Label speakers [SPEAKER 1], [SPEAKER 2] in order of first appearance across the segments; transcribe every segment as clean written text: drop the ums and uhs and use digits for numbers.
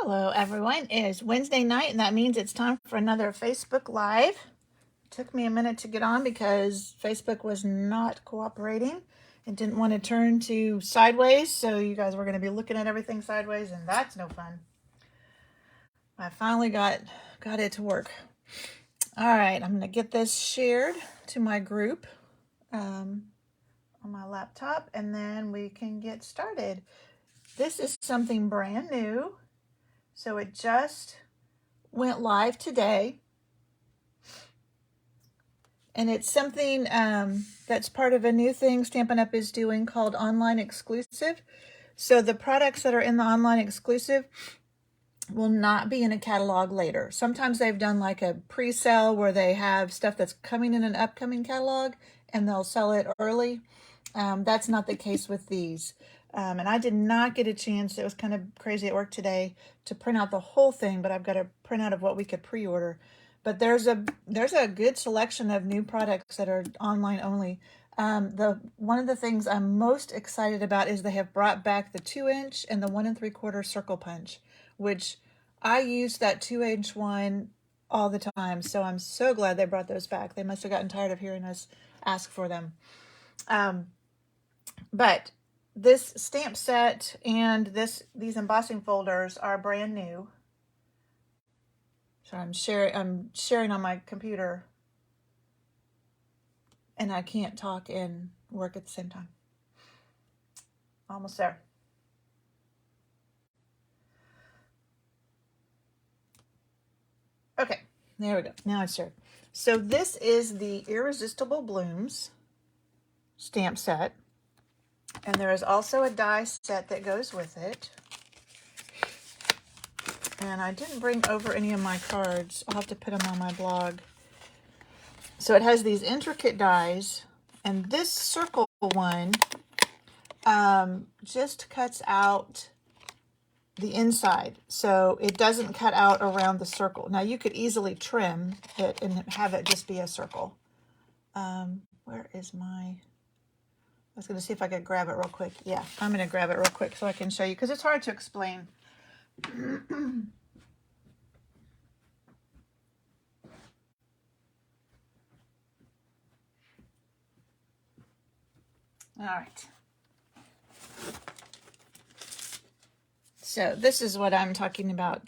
[SPEAKER 1] Hello everyone, it is Wednesday night and that means it's time for another Facebook Live. It took me a minute to get on because Facebook was not cooperating. It didn't want to turn to sideways, so you guys were going to be looking at everything sideways and that's no fun. I finally got it to work. All right, I'm going to get this shared to my group on my laptop and then we can get started. This is something brand new. So it just went live today. And it's something that's part of a new thing Stampin' Up! Is doing called Online Exclusive. So the products that are in the Online Exclusive will not be in a catalog later. Sometimes they've done like a pre-sale where they have stuff that's coming in an upcoming catalog and they'll sell it early. That's not the case with these. And I did not get a chance, it was kind of crazy at work today, to print out the whole thing, but I've got a printout of what we could pre-order. But there's a good selection of new products that are online only. One of the things I'm most excited about is they have brought back the 2-inch and the 1 3/4 circle punch, which I used that 2-inch one all the time. So I'm so glad they brought those back. They must have gotten tired of hearing us ask for them. But this stamp set and these embossing folders are brand new. So I'm sharing on my computer and I can't talk and work at the same time. Almost there. Okay, there we go. Now it's shared. So this is the Irresistible Blooms stamp set. And there is also a die set that goes with it. And I didn't bring over any of my cards. I'll have to put them on my blog. So it has these intricate dies, and this circle one just cuts out the inside, so it doesn't cut out around the circle. Now you could easily trim it and have it just be a circle. Where is my... I was going to see if I could grab it real quick. Yeah, I'm going to grab it real quick so I can show you, because it's hard to explain. All right. So this is what I'm talking about.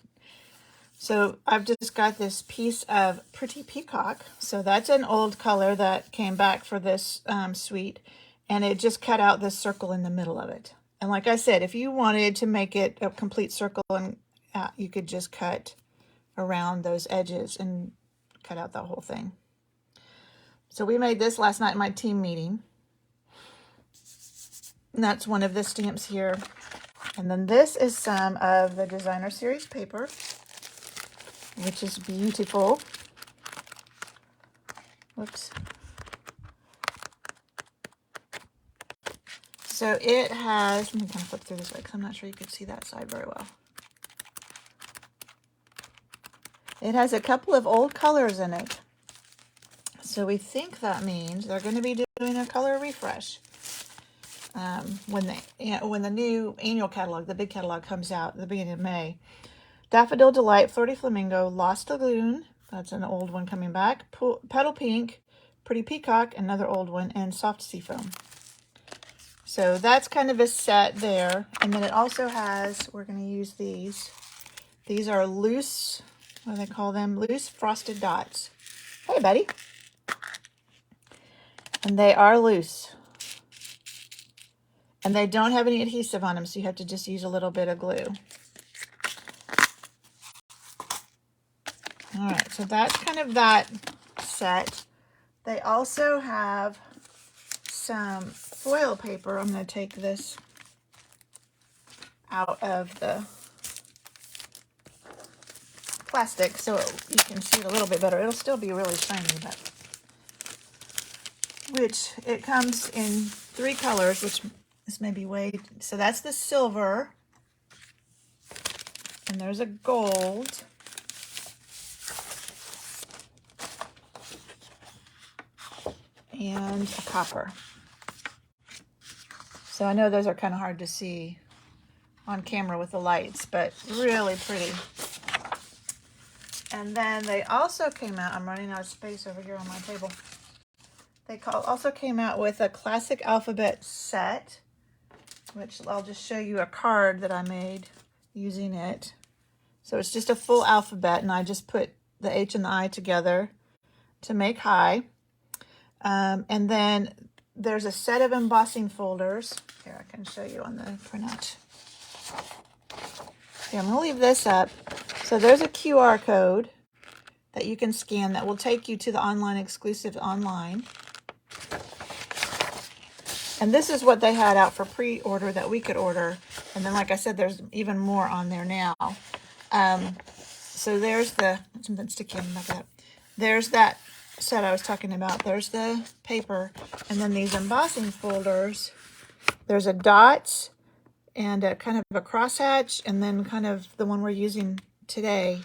[SPEAKER 1] So I've just got this piece of Pretty Peacock. So that's an old color that came back for this suite. And it just cut out this circle in the middle of it. And like I said, if you wanted to make it a complete circle, and you could just cut around those edges and cut out that whole thing. So we made this last night in my team meeting. And that's one of the stamps here. And then this is some of the Designer Series paper, which is beautiful. Whoops. So it has, let me kind of flip through this way because I'm not sure you could see that side very well. It has a couple of old colors in it. So we think that means they're going to be doing a color refresh when the new annual catalog, the big catalog, comes out at the beginning of May. Daffodil Delight, Flirty Flamingo, Lost Lagoon, that's an old one coming back, Petal Pink, Pretty Peacock, another old one, and Soft Seafoam. So that's kind of a set there. And then it also has, we're going to use these. These are loose, what do they call them? Loose frosted dots. Hey, buddy. And they are loose. And they don't have any adhesive on them, so you have to just use a little bit of glue. All right, so that's kind of that set. They also have some foil paper. I'm going to take this out of the plastic so you can see it a little bit better. It'll still be really shiny, but which it comes in 3 colors, which this may be way, so that's the silver, and there's a gold, and a copper. So I know those are kind of hard to see on camera with the lights, but really pretty. And then they also came out, I'm running out of space over here on my table. They also came out with a classic alphabet set, which I'll just show you a card that I made using it. So it's just a full alphabet, and I just put the H and the I together to make high. And then there's a set of embossing folders. Here, I can show you on the printout. Okay, I'm going to leave this up. So there's a QR code that you can scan that will take you to the online exclusive online. And this is what they had out for pre-order that we could order. And then, like I said, there's even more on there now. So there's the, something sticky on the back of that. There's that set I was talking about. There's the paper. And then these embossing folders. There's a dots and a kind of a crosshatch, and then kind of the one we're using today.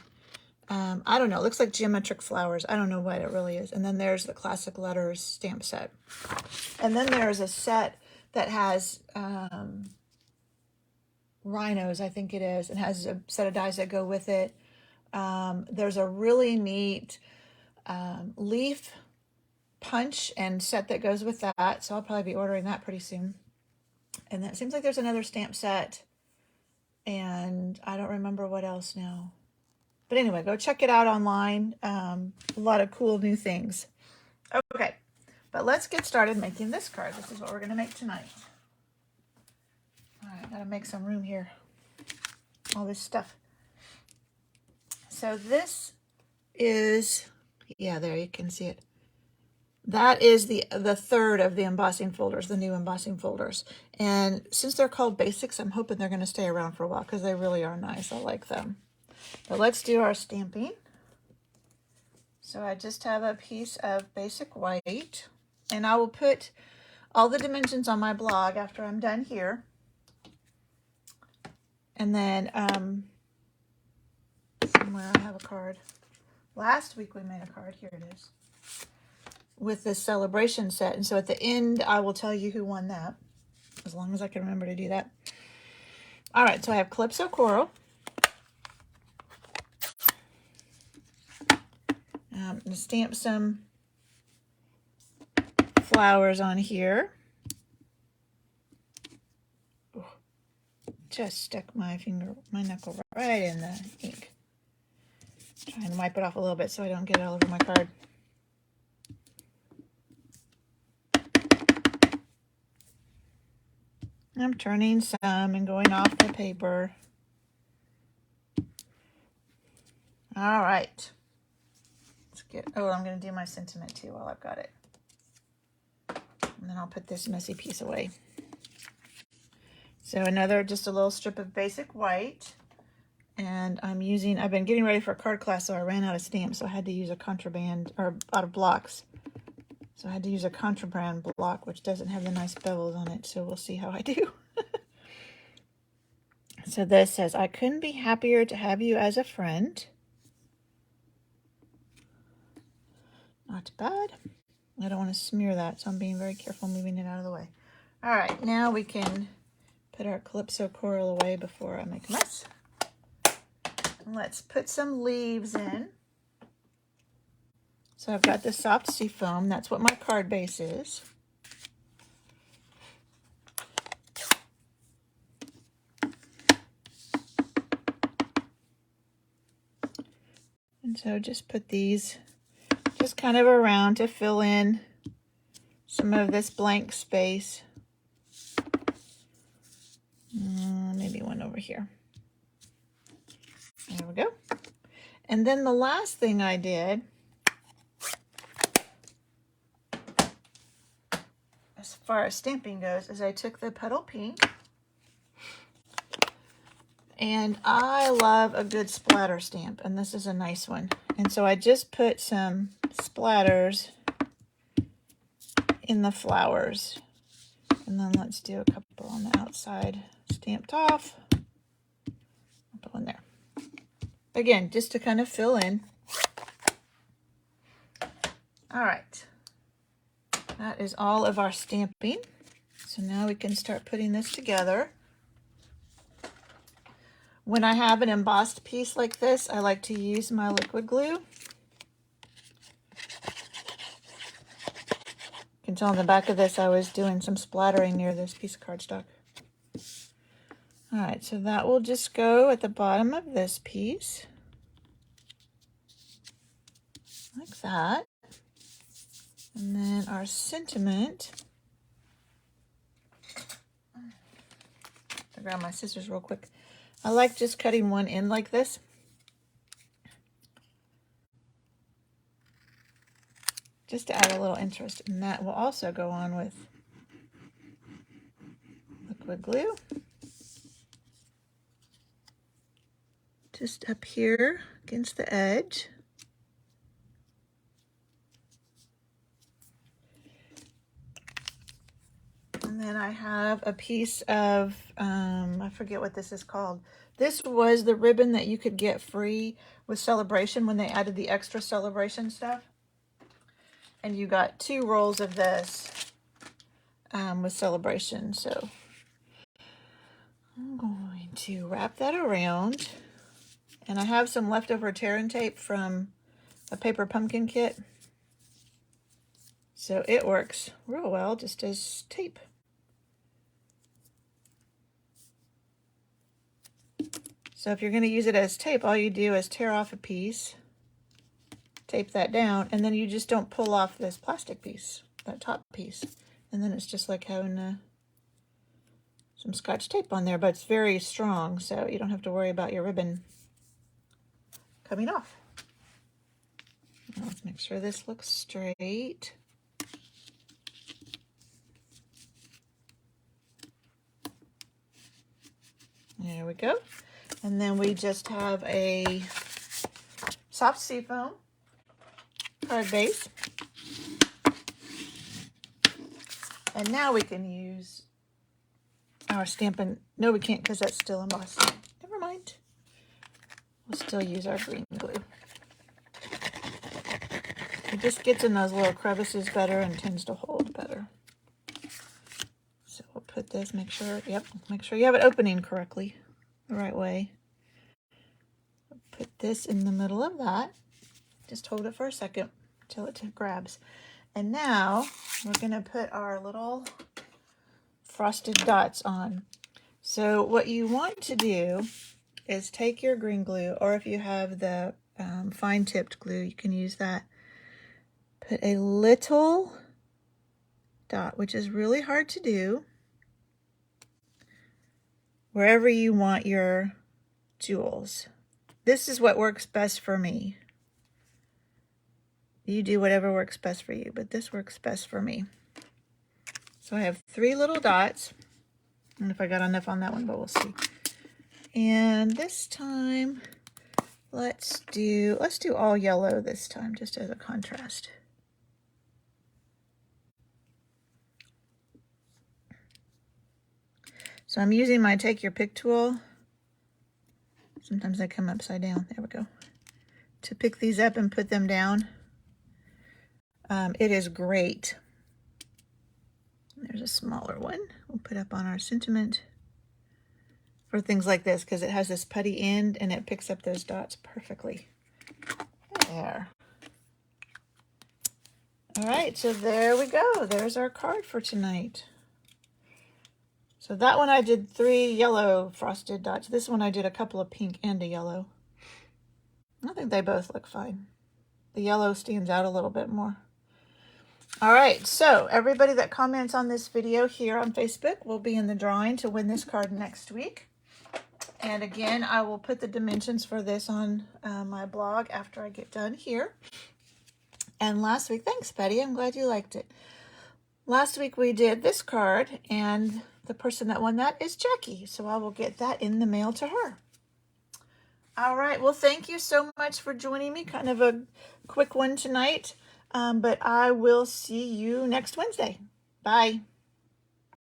[SPEAKER 1] I don't know. It looks like geometric flowers. I don't know what it really is. And then there's the classic letters stamp set. And then there's a set that has rhinos, I think it is. It has a set of dies that go with it. There's a really neat leaf punch and set that goes with that. So I'll probably be ordering that pretty soon. And then it seems like there's another stamp set. And I don't remember what else now. But anyway, go check it out online. A lot of cool new things. Okay, but let's get started making this card. This is what we're going to make tonight. All right, got to make some room here. All this stuff. So this is, yeah, there you can see it. That is the third of the embossing folders, the new embossing folders. And since they're called basics, I'm hoping they're going to stay around for a while because they really are nice. I like them. But let's do our stamping. So I just have a piece of basic white, and I will put all the dimensions on my blog after I'm done here. And then somewhere I have a card. Last week we made a card. Here it is. With this celebration set. And so at the end, I will tell you who won that, as long as I can remember to do that. All right, so I have Calypso Coral. I'm going to stamp some flowers on here. Ooh, just stuck my knuckle right in the ink. Trying to wipe it off a little bit so I don't get it all over my card. I'm turning some and going off the paper. All right. I'm going to do my sentiment too while I've got it. And then I'll put this messy piece away. So just a little strip of basic white. And I've been getting ready for a card class, so I ran out of stamps. So I had to use a contraband, or out of blocks. So I had to use a contraband block, which doesn't have the nice bevels on it. So we'll see how I do. So this says, I couldn't be happier to have you as a friend. Not bad. I don't want to smear that, so I'm being very careful moving it out of the way. All right, now we can put our Calypso Coral away before I make a mess. And let's put some leaves in. So I've got the soft sea foam. That's what my card base is. And so just put these just kind of around to fill in some of this blank space. Maybe one over here. There we go. And then the last thing I did, as far as stamping goes, is I took the Petal Pink. And I love a good splatter stamp, and this is a nice one. And so I just put some splatters in the flowers. And then let's do a couple on the outside stamped off. I'll put one there. Again, just to kind of fill in. All right. That is all of our stamping. So now we can start putting this together. When I have an embossed piece like this, I like to use my liquid glue. You can tell on the back of this I was doing some splattering near this piece of cardstock. All right, so that will just go at the bottom of this piece, like that. And then our sentiment, I'll grab my scissors real quick. I like just cutting one end like this. Just to add a little interest, and that will also go on with liquid glue. Just up here against the edge. And then I have a piece of, I forget what this is called. This was the ribbon that you could get free with Celebration when they added the extra Celebration stuff. And you got 2 rolls of this with Celebration. So I'm going to wrap that around. And I have some leftover tear and tape from a paper pumpkin kit. So it works real well just as tape. So if you're going to use it as tape, all you do is tear off a piece, tape that down, and then you just don't pull off this plastic piece, that top piece. And then it's just like having some Scotch tape on there, but it's very strong, so you don't have to worry about your ribbon coming off. Now let's make sure this looks straight. There we go. And then we just have a soft seafoam card base. And now we can use our Stampin'. No, we can't because that's still embossed. Never mind. We'll still use our green glue. It just gets in those little crevices better and tends to hold better. So we'll put this, make sure you have it opening correctly, the right way. Put this in the middle of that. Just hold it for a second until it grabs. And now we're going to put our little frosted dots on. So what you want to do is take your green glue, or if you have the fine tipped glue, you can use that. Put a little dot, which is really hard to do, wherever you want your jewels. This is what works best for me. You do whatever works best for you, but this works best for me. So I have 3 little dots. I don't know if I got enough on that one, but we'll see. And this time, let's do all yellow this time, just as a contrast. So I'm using my Take Your Pick tool. Sometimes I come upside down. There we go. To pick these up and put them down. It is great. There's a smaller one we'll put up on our sentiment for things like this, because it has this putty end and it picks up those dots perfectly. There. All right, so there we go. There's our card for tonight. So that one I did 3 yellow frosted dots. This one I did a couple of pink and a yellow. I think they both look fine. The yellow stands out a little bit more. All right, so everybody that comments on this video here on Facebook will be in the drawing to win this card next week. And again, I will put the dimensions for this on my blog after I get done here. And last week, thanks, Betty. I'm glad you liked it. Last week we did this card, and the person that won that is Jackie. So I will get that in the mail to her. All right. Well, thank you so much for joining me. Kind of a quick one tonight, but I will see you next Wednesday. Bye.